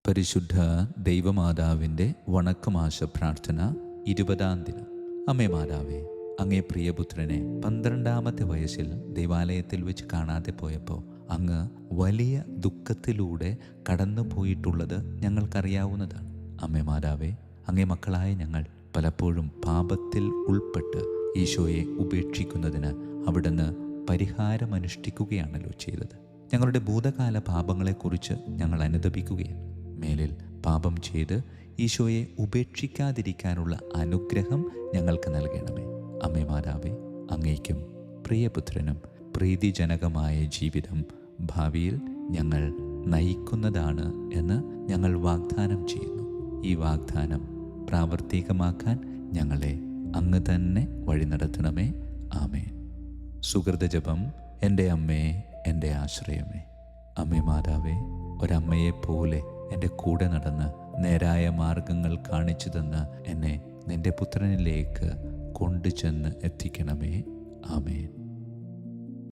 പരിശുദ്ധ ദൈവമാതാവിൻ്റെ വണക്കമാശ പ്രാർത്ഥന 20-ാം ദിനം. അമ്മേ മാതാവേ, അങ്ങേ പ്രിയപുത്രനെ 12-ാമത്തെ വയസ്സിൽ ദൈവാലയത്തിൽ വെച്ച് കാണാതെ പോയപ്പോൾ അങ്ങ് വലിയ ദുഃഖത്തിലൂടെ കടന്നു പോയിട്ടുള്ളത് ഞങ്ങൾക്കറിയാവുന്നതാണ്. അമ്മേ മാതാവേ, അങ്ങേ മക്കളായ ഞങ്ങൾ പലപ്പോഴും പാപത്തിൽ ഉൾപ്പെട്ട് ഈശോയെ ഉപേക്ഷിക്കുന്നതിന് അവിടുന്ന് പരിഹാരമനുഷ്ഠിക്കുകയാണല്ലോ ചെയ്തത്. ഞങ്ങളുടെ ഭൂതകാല പാപങ്ങളെക്കുറിച്ച് ഞങ്ങൾ അനുതപിക്കുകയാണ്. മേലിൽ പാപം ചെയ്ത് ഈശോയെ ഉപേക്ഷിക്കാതിരിക്കാനുള്ള അനുഗ്രഹം ഞങ്ങൾക്ക് നൽകണമേ. അമ്മേ മാതാവേ, അങ്ങേക്കും പ്രിയപുത്രനും പ്രീതിജനകമായ ജീവിതം ഭാവിയിൽ ഞങ്ങൾ നയിക്കുന്നതാണ് എന്ന് ഞങ്ങൾ വാഗ്ദാനം ചെയ്യുന്നു. ഈ വാഗ്ദാനം പ്രാവർത്തികമാക്കാൻ ഞങ്ങളെ അങ്ങ് തന്നെ വഴി നടത്തണമേ. ആമേൻ. സുഹൃതജപം. എൻ്റെ അമ്മേ, എൻ്റെ ആശ്രയമേ. അമ്മേ മാതാവേ, ഒരമ്മയെപ്പോലെ എൻ്റെ കൂടെ നടന്ന് നേരായ മാർഗങ്ങൾ കാണിച്ചു തന്ന് എന്നെ നിൻ്റെ പുത്രനിലേക്ക് കൊണ്ടുചെന്ന് എത്തിക്കണമേ. ആമേൻ.